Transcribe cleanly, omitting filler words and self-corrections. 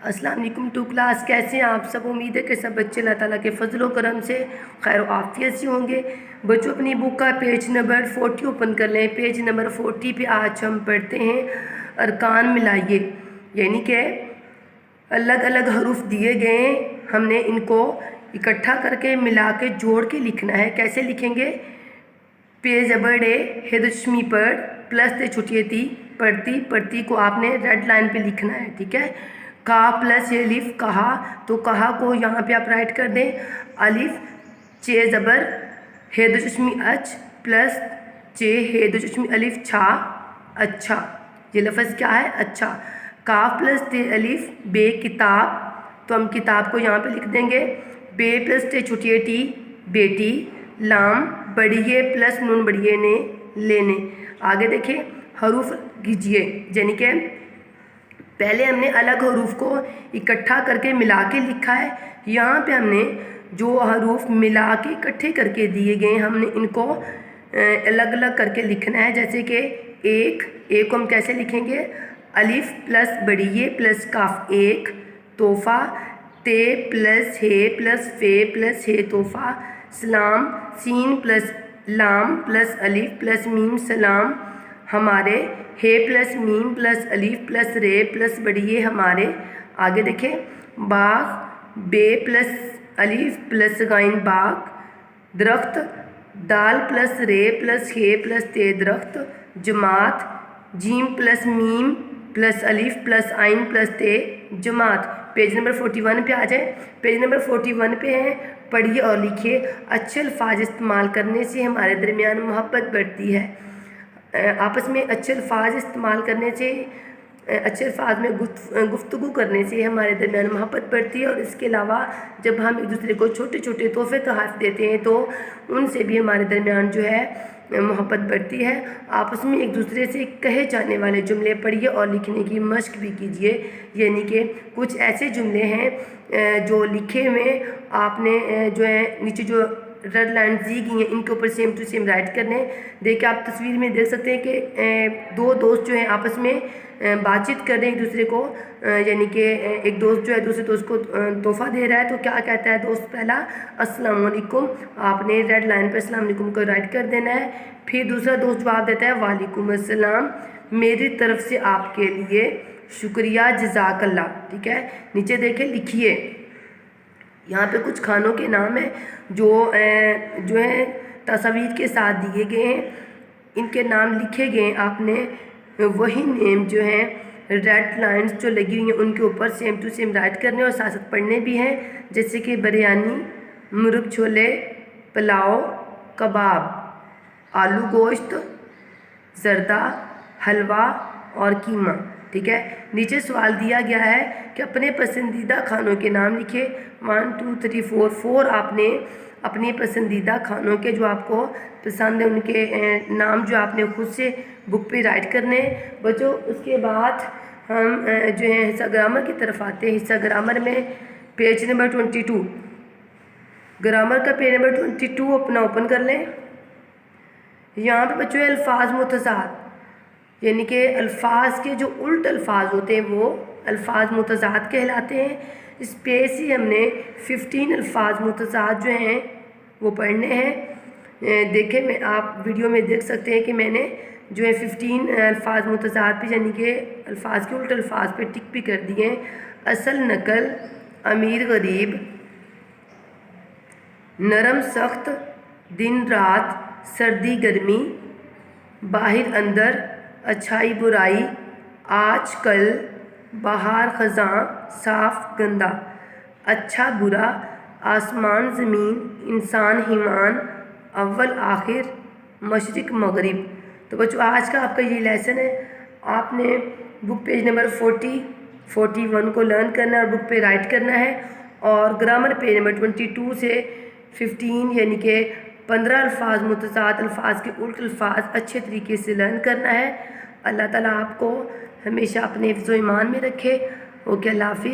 अस्सलाम वालेकुम to class. कैसे हैं आप सब? उम्मीद है कि सब बच्चे अल्लाह ताला के फजल व करम से खैर व आफियत से होंगे। बच्चों अपनी बुक का पेज नंबर 40 ओपन कर लें। पेज नंबर 40 पे आज हम पढ़ते हैं अरकान मिलाइए, यानी कि अलग अलग हरूफ दिए गए हैं, हमने इनको इकट्ठा करके मिला के जोड़ के लिखना है। कैसे लिखेंगे? पे ज़बर ए हेदशमी पर प्लस ते छुटिए ती पढ़ती पढ़ती को आपने रेड लाइन पे लिखना है, ठीक है। का प्लस ये अलिफ कहा, तो कहा को यहाँ पे आप राइट कर दें अलिफ चे ज़बर हेदशमी अच प्लस चे हेदशमी अलिफ छा अच्छा। ये लफ्ज़ क्या है? अच्छा। काफ प्लस ते अलिफ बे किताब, तो हम किताब को यहाँ पे लिख देंगे। बे प्लस ते छुटिए टी बेटी। लाम बढ़िए प्लस नून बढ़िए ने लेने। आगे देखिए हरूफ कीजिए, यानी कि पहले हमने अलग हरूफ को इकट्ठा करके मिला के लिखा है। यहाँ पे हमने जो हरूफ मिला के इकट्ठे करके दिए गए हमने इनको अलग अलग करके लिखना है। जैसे कि एक को हम कैसे लिखेंगे? अलिफ प्लस बढ़िए प्लस काफ एक तोहफ़ा, ते प्लस हे प्लस फे प्लस हे तोहफ़ा, सलाम सीन प्लस लाम प्लस अलिफ प्लस मीम सलाम हमारे, हे प्लस मीम प्लस अलिफ प्लस रे प्लस बढ़िए हमारे। आगे देखें बाग बे प्लस अलिफ प्लस गाइन बाग, दरख्त दाल प्लस रे प्लस हे प्लस ते दरख्त, जमात जीम प्लस मीम प्लस अलिफ प्लस आइन प्लस ते जमात। पेज नंबर 41 पे आ जाए। पेज नंबर 41 पे हैं, पढ़िए और लिखिए। अच्छे अल्फाज इस्तेमाल करने से हमारे दरमियान मोहब्बत बढ़ती है। आपस में अच्छे अल्फाज इस्तेमाल करने से, अच्छे अल्फाज में गुफ्तगू करने से हमारे दरमियान मोहब्बत बढ़ती है। और इसके अलावा जब हम एक दूसरे को छोटे छोटे तोहफ़े तोहफ़ देते हैं तो उनसे भी हमारे दरमियान जो है मोहब्बत बढ़ती है। आपस में एक दूसरे से कहे जाने वाले जुमले पढ़िए और लिखने की मशक भी कीजिए, यानी कि कुछ ऐसे जुमले हैं जो लिखे हुए आपने जो है नीचे जो रेड लाइन दी गई हैं इनके ऊपर सेम टू सेम राइट करने। देखिए आप तस्वीर में देख सकते हैं कि दो दोस्त जो हैं आपस में बातचीत कर रहे हैं एक दूसरे को, यानी कि एक दोस्त जो है दूसरे दोस्त को तोहफ़ा दे रहा है। तो क्या कहता है दोस्त पहला? अस्सलाम वालेकुम। आपने रेड लाइन पर अस्सलाम वालेकुम को राइट कर देना है। फिर दूसरा दोस्त जवाब देता है वालेकुम अस्सलाम, मेरी तरफ से आपके लिए शुक्रिया जज़ाकल्लाह, ठीक है। नीचे देखें लिखिए, यहाँ पे कुछ खानों के नाम हैं जो है तस्वीर के साथ दिए गए हैं, इनके नाम लिखे गए। आपने वही नेम जो हैं रेड लाइंस जो लगी हुई हैं उनके ऊपर सेम टू सेम राइट करने और साथ साथ पढ़ने भी हैं। जैसे कि बिरयानी, मुर्ग छोले, पुलाव, कबाब, आलू गोश्त, जर्दा, हलवा और कीमा, ठीक है। नीचे सवाल दिया गया है कि अपने पसंदीदा खानों के नाम लिखे। 1 2 3 4 आपने अपने पसंदीदा खानों के जो आपको पसंद है उनके नाम जो आपने खुद से बुक पे राइट करने हैं बच्चों। उसके बाद हम जो है हिस्सा ग्रामर की तरफ आते हैं। हिस्सा ग्रामर में पेज नंबर 22, ग्रामर का पेज नंबर 22 अपना ओपन कर लें। यहाँ पे बच्चों अल्फाज मुतज़ाद, यानी कि अल्फाज के जो उल्ट अल्फाज होते हैं वो अल्फाज मुतज़ाद कहलाते हैं। इस पेज से हमने 15 अल्फाज मुतज़ाद जो हैं वो पढ़ने हैं। देखें मैं आप वीडियो में देख सकते हैं कि मैंने जो है 15 अल्फाज मुतज़ाद पे यानी कि अल्फाज के उल्ट अल्फाज पे टिक भी कर दिए हैं। असल नकल, अमीर गरीब, नरम सख्त, दिन रात, सर्दी गर्मी, बाहर अंदर, अच्छाई बुराई, आज कल, बाहर ख़ज़ां, साफ़ गंदा, अच्छा बुरा, आसमान ज़मीन, इंसान हिमान, अव्वल आखिर, मशरिक़ मगरिब। तो बच्चों आज का आपका ये लेसन है। आपने बुक पेज नंबर 40 41 को लर्न करना है और बुक पे राइट करना है। और ग्रामर पेज नंबर 22 से 15 यानी कि 15 अल्फाज मुतज़ाद अल्फाज के उल्ट अल्फाज अच्छे तरीके से लर्न करना है। अल्लाह ताला आपको हमेशा अपने हिफ्ज़ व ईमान में रखे। ओके, अल्लाह हाफ़िज़।